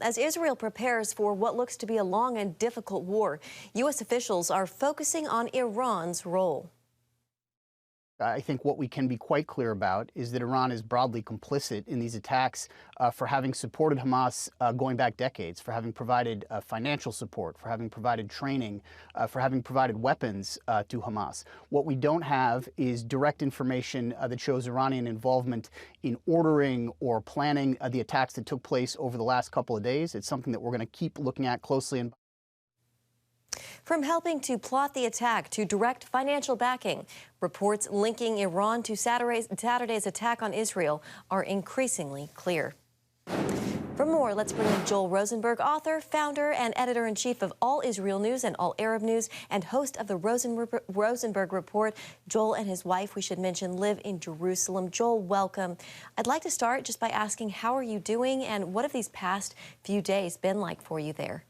As Israel prepares for what looks to be a long and difficult war, U.S. officials are focusing on Iran's role. I think what we can be quite clear about is that Iran is broadly complicit in these attacks for having supported Hamas going back decades, for having provided financial support, for having provided training, for having provided weapons to Hamas. What we don't have is direct information that shows Iranian involvement in ordering or planning the attacks that took place over the last couple of days. It's something that we're going to keep looking at closely. From helping to plot the attack to direct financial backing, reports linking Iran to Saturday's attack on Israel are increasingly clear. For more, let's bring in Joel Rosenberg, author, founder, and editor-in-chief of All Israel News and All Arab News, and host of the Rosenberg Report. Joel and his wife, we should mention, live in Jerusalem. Joel, welcome. I'd like to start just by asking, how are you doing, and what have these past few days been like for you there?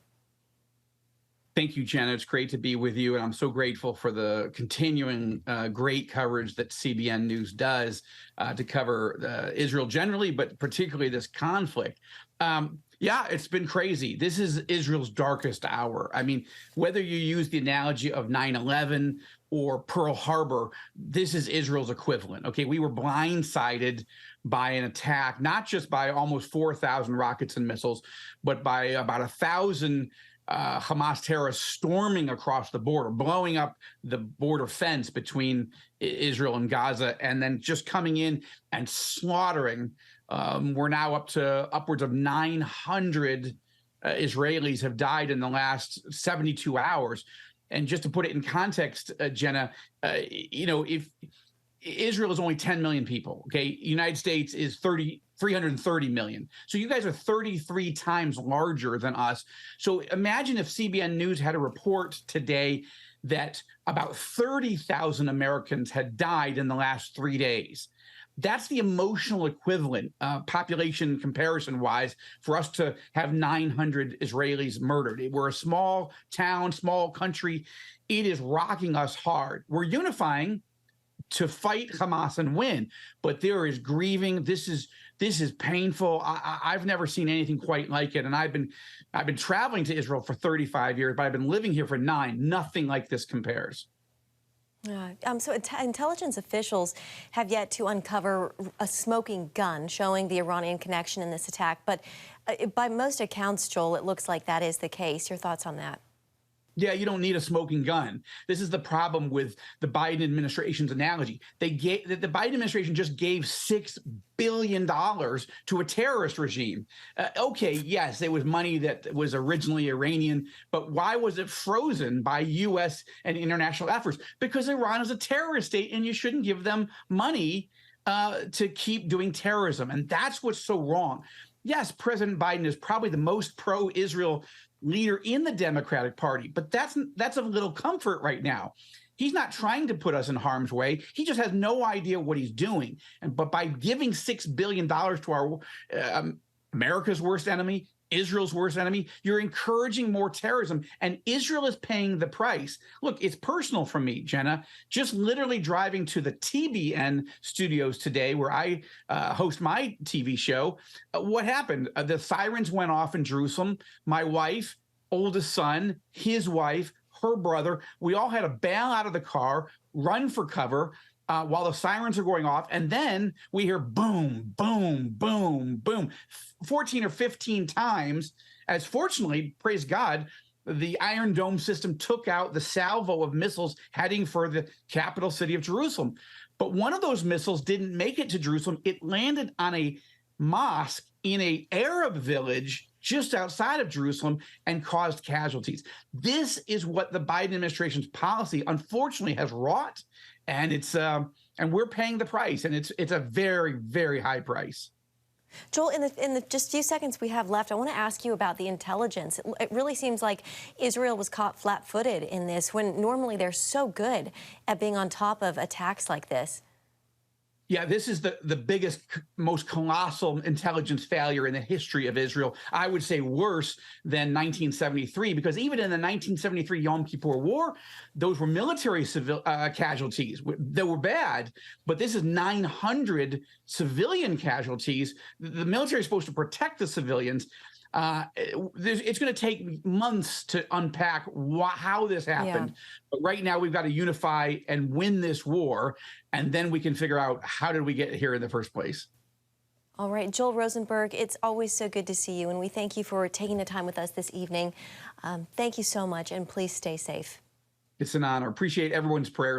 Thank you, Jenna. It's great to be with you, and I'm so grateful for the continuing great coverage that CBN News does to cover Israel generally, but particularly this conflict. Yeah, it's been crazy. This is Israel's darkest hour. I mean, whether you use the analogy of 9/11 or Pearl Harbor, this is Israel's equivalent. Okay, we were blindsided by an attack, not just by almost 4,000 rockets and missiles, but by about 1,000 Hamas terrorists storming across the border, blowing up the border fence between Israel and Gaza, and then just coming in and slaughtering. We're now up to upwards of 900 Israelis have died in the last 72 hours. And just to put it in context, Jenna, if Israel is only 10 million people, okay? United States is 330 million. So you guys are 33 times larger than us. So imagine if CBN News had a report today that about 30,000 Americans had died in the last 3 days. That's the emotional equivalent, population comparison-wise, for us to have 900 Israelis murdered. We're a small town, small country. It is rocking us hard. We're unifying to fight Hamas and win, but there is grieving. This is painful. I've never seen anything quite like it, and I've been traveling to Israel for 35 years, but I've been living here for 9. Nothing like this compares. So intelligence officials have yet to uncover a smoking gun showing the Iranian connection in this attack, but by most accounts, Joel, it looks like that is the case. Your thoughts on that? Yeah, you don't need a smoking gun. This is the problem with the Biden administration's analogy. The Biden administration just gave $6 billion to a terrorist regime. Okay, yes, it was money that was originally Iranian, but why was it frozen by U.S. and international efforts? Because Iran is a terrorist state, and you shouldn't give them money to keep doing terrorism. And that's what's so wrong. Yes, President Biden is probably the most pro-Israel leader in the Democratic Party, but that's of little comfort right now. He's not trying to put us in harm's way. He just has no idea what he's doing. But by giving $6 billion to our America's worst enemy, Israel's worst enemy, you're encouraging more terrorism, and Israel is paying the price. Look, it's personal for me, Jenna. Just literally driving to the TBN studios today, where I host my TV show. What happened? The sirens went off in Jerusalem. My wife, oldest son, his wife, her brother, we all had to bail out of the car, run for cover, while the sirens are going off, and then we hear boom, boom, boom, boom, 14 or 15 times, as fortunately, praise God, the Iron Dome system took out the salvo of missiles heading for the capital city of Jerusalem. But one of those missiles didn't make it to Jerusalem. It landed on a mosque in an Arab village just outside of Jerusalem and caused casualties. This is what the Biden administration's policy, unfortunately, has wrought. And and we're paying the price, and it's a very, very high price. Joel, in the just few seconds we have left, I want to ask you about the intelligence. It really seems like Israel was caught flat-footed in this, when normally they're so good at being on top of attacks like this. Yeah, this is the biggest, most colossal intelligence failure in the history of Israel. I would say worse than 1973, because even in the 1973 Yom Kippur War, those were military casualties that were bad, but this is 900 civilian casualties. The military is supposed to protect the civilians. It's going to take months to unpack how this happened. But right now, we've got to unify and win this war, and then we can figure out how did we get here in the first place. All right, Joel Rosenberg, it's always so good to see you, and we thank you for taking the time with us this evening. Thank you so much, and please stay safe. It's an honor. Appreciate everyone's prayers.